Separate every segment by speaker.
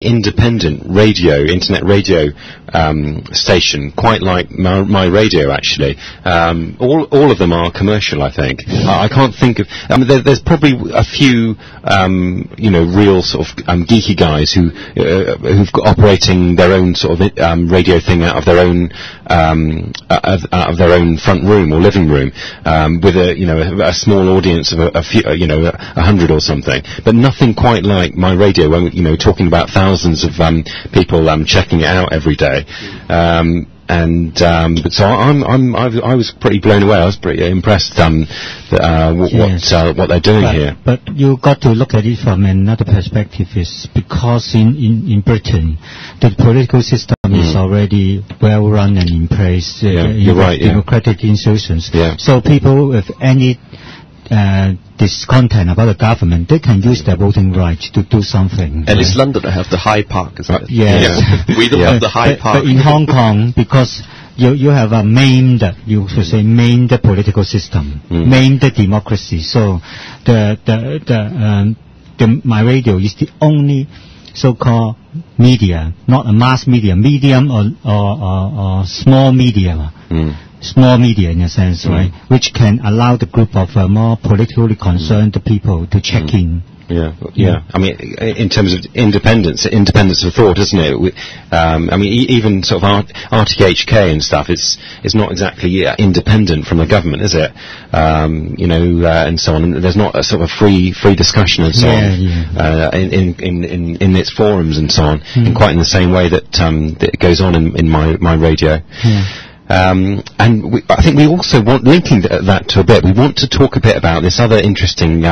Speaker 1: independent radio, internet radio station, quite like myradio actually. All of them are commercial, I think. I can't think of. I mean, there's probably a few, real sort of geeky guys who've got operating their own sort of radio thing out of their own front room or living room, with a small audience of a few, 100 or something. But nothing quite like myradio, when talking about thousands of people checking it out every day. So I was pretty blown away. I was pretty impressed what they're doing here.
Speaker 2: But you got to look at it from another perspective, is because in Britain the political system is already well run and in place.
Speaker 1: You're right.
Speaker 2: Democratic institutions.
Speaker 1: Yeah.
Speaker 2: So people with any discontent about the government, they can use their voting right to do something.
Speaker 3: And it's London that have the Hyde Park, isn't it?
Speaker 2: Yes.
Speaker 3: Yeah. We don't have the Hyde Park.
Speaker 2: But in Hong Kong, because you have a maimed political system, maimed democracy. So the myradio is the only so-called media, not a mass media, medium or small media. Small media in a sense, right, which can allow the group of more politically concerned people to check in.
Speaker 1: Yeah. I mean, in terms of independence of thought, isn't it? I mean, even sort of RTHK and stuff, it's not exactly independent from the government, is it? And so on. There's not a sort of free discussion and so on in its forums and so on, in quite in the same way that it goes on in myradio. And I think we also linking that to a bit, we want to talk a bit about this other interesting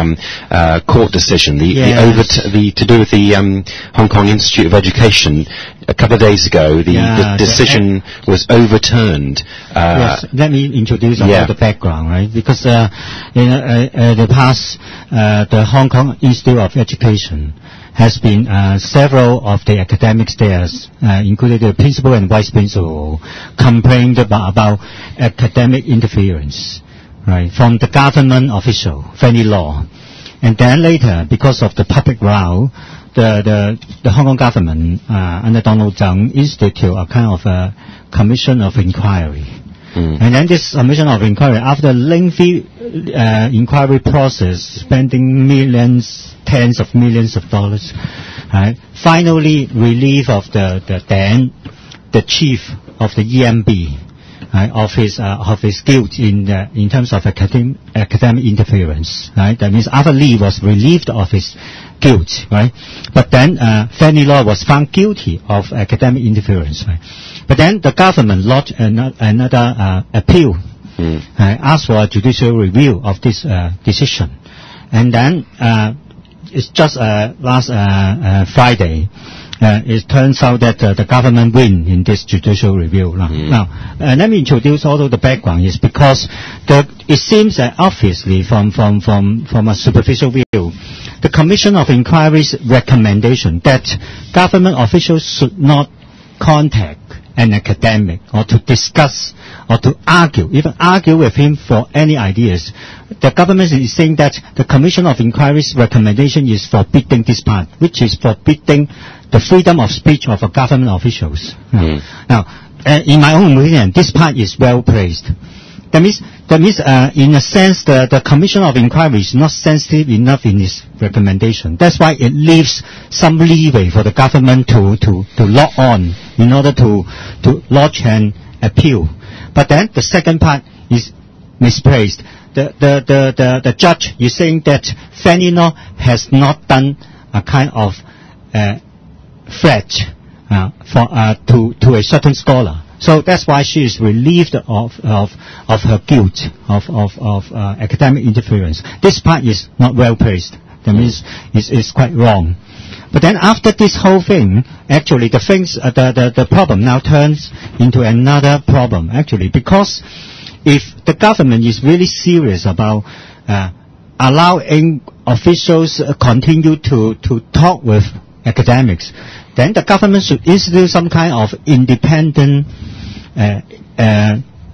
Speaker 1: court decision, to do with the Hong Kong Institute of Education. A couple of days ago, the decision was overturned.
Speaker 2: Yes, let me introduce the background, right? Because in the past, the Hong Kong Institute of Education has been several of the academics there, including the principal and vice principal, complained about academic interference, right, from the government official, Fanny Law. And then later, because of the public row, the Hong Kong government under Donald Tsang instituted a kind of a commission of inquiry. And then this commission of inquiry, after lengthy inquiry process, spending millions, tens of millions of dollars, finally relieved of the chief of the EMB, of his guilt in terms of academic interference. Right? That means after Lee was relieved of his guilt, right? But then Fanny Law was found guilty of academic interference. Right? But then the government lodged another appeal, asked for a judicial review of this decision. And then it's just last Friday, it turns out that the government win in this judicial review. Now, let me introduce also the background, is because it seems that obviously from a superficial view, the Commission of Inquiry's recommendation that government officials should not contact an academic or to discuss or to even argue with him for any ideas. The government is saying that the Commission of Inquiry's recommendation is forbidding this part, which is forbidding the freedom of speech of government officials. Now, in my own opinion, this part is well placed. That means, in a sense, the Commission of Inquiry is not sensitive enough in its recommendation. That's why it leaves some leeway for the government to log on in order to lodge an appeal. But then the second part is misplaced. The judge is saying that Fanny Law has not done a kind of threat to a certain scholar. So that's why she is relieved of her guilt of academic interference. This part is not well placed. That means it's quite wrong. But then after this whole thing, actually the problem now turns into another problem, actually, because if the government is really serious about allowing officials continue to talk with academics, then the government should institute some kind of independent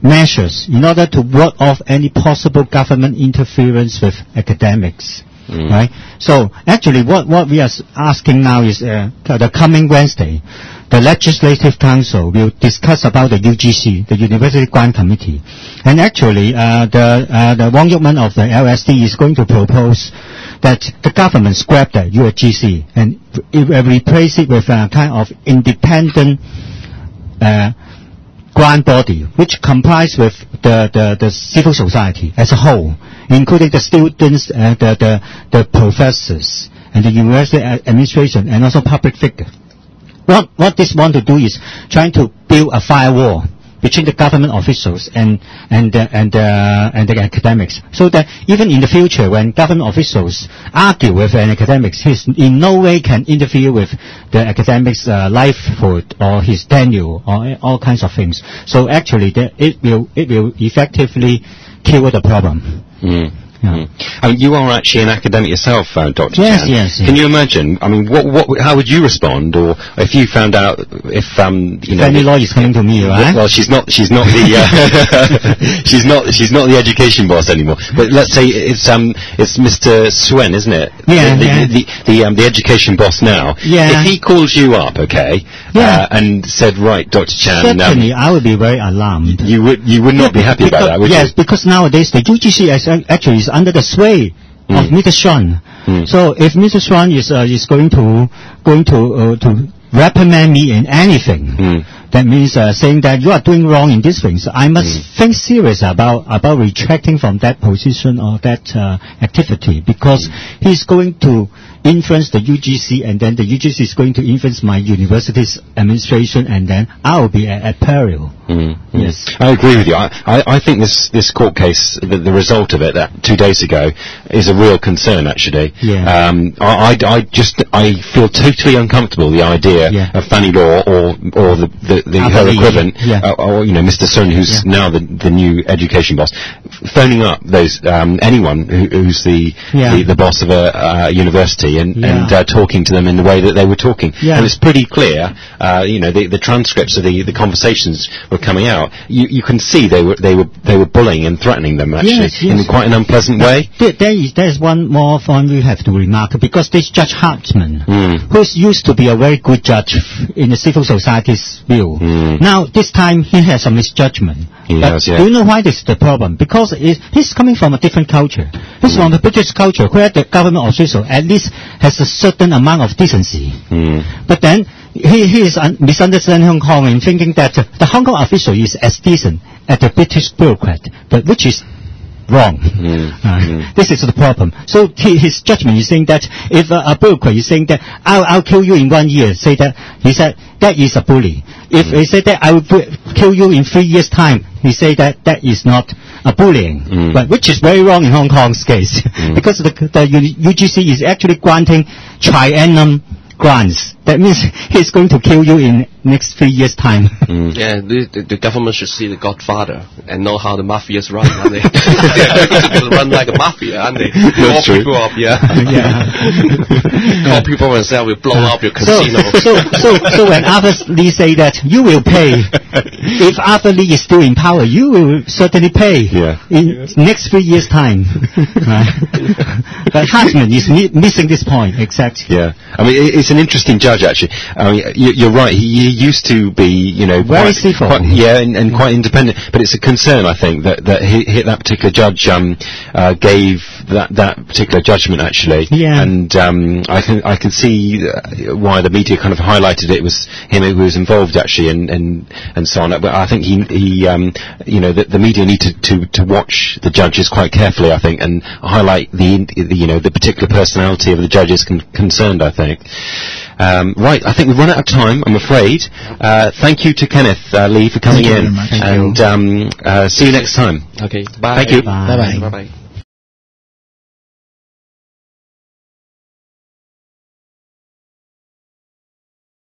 Speaker 2: measures in order to ward off any possible government interference with academics. right? So actually what we are asking now is the coming Wednesday, the Legislative Council will discuss about the UGC, the University Grant Committee. And actually the Wong Yuk Man of the LSD is going to propose that the government scrap the UGC and replace it with a kind of independent grant body, which complies with the civil society as a whole, including the students, the professors, and the university administration, and also public figure. What this want to do is trying to build a firewall between the government officials and the academics, so that even in the future, when government officials argue with an academics, he in no way can interfere with the academics' livelihood or his tenure or all kinds of things. So actually, it will effectively kill the problem.
Speaker 1: Yeah. I mean, you are actually an academic yourself, Dr.
Speaker 2: Yes,
Speaker 1: Chan.
Speaker 2: yes.
Speaker 1: Can you imagine? I mean, how would you respond, or if you found out if
Speaker 2: Fanny Law is coming to me, right?
Speaker 1: Well, she's not the she's not the education boss anymore. But let's say it's Mr. Swen, isn't it?
Speaker 2: Yeah.
Speaker 1: The education boss now.
Speaker 2: Yeah.
Speaker 1: If he calls you up, okay, and said, right, Dr. Chan,
Speaker 2: certainly I would be very alarmed.
Speaker 1: You would not be happy about that, would you?
Speaker 2: Yes, because nowadays the UGC actually is under the sway of Mr. Swan. So if Mr. Swan is going to reprimand me in anything, that means saying that you are doing wrong in these things, I must think serious about retracting from that position or that activity, because he's going to influence the UGC, and then the UGC is going to influence my university's administration, and then I will be at peril. Yes,
Speaker 1: I agree with you. I think this court case, the result of it, that 2 days ago, is a real concern. Actually, I feel totally uncomfortable the idea of Fanny Law or her equivalent, or Mr. Sun, who's now the new education boss, phoning up those anyone who's the boss of a university and talking to them in the way that they were talking. And it's pretty clear. The transcripts of the conversations were coming out. You can see they were bullying and threatening them actually in quite an unpleasant way.
Speaker 2: There is one more point we have to remark, because this Judge Hartman, who used to be a very good judge in the civil society's view, now this time he has a misjudgment. Do you know why this is the problem? Because he's coming from a different culture. He's from the British culture, where the government official at least has a certain amount of decency. But then he is misunderstanding Hong Kong and thinking that the Hong Kong official is as decent as the British bureaucrat, but which is wrong. This is the problem. So his judgment is saying that if a bureaucrat is saying that I'll kill you in 1 year, he said that is a bully. If he said that I will kill you in 3 years' time, he said that is not a bullying, but which is very wrong in Hong Kong's case, because the UGC is actually granting triennium grants. That means he's going to kill you in next 3 years' time.
Speaker 3: Yeah, the government should see The Godfather and know how the mafias run. They run like a mafia, and they call people up. Call people and say, "We'll blow up your casino."
Speaker 2: So when Arthur Lee say that you will pay, if Arthur Lee is still in power, you will certainly pay in next 3 years' time. But Hartman is missing this point exactly.
Speaker 1: Yeah, I mean it's an interesting judge actually. I mean you're right. He used to be,
Speaker 2: very civil.
Speaker 1: And quite independent. But it's a concern, I think, that that particular judge gave that particular judgment actually. And I can see why the media kind of highlighted it was him who was involved actually, and so on. But I think the media need to watch the judges quite carefully, I think, and highlight the particular personality of the judges concerned, I think. Right, I think we've run out of time, I'm afraid. Thank you to Kenneth Lee for coming in, and see you next time.
Speaker 3: Okay, bye.
Speaker 1: Thank you.
Speaker 2: Bye.
Speaker 3: Bye.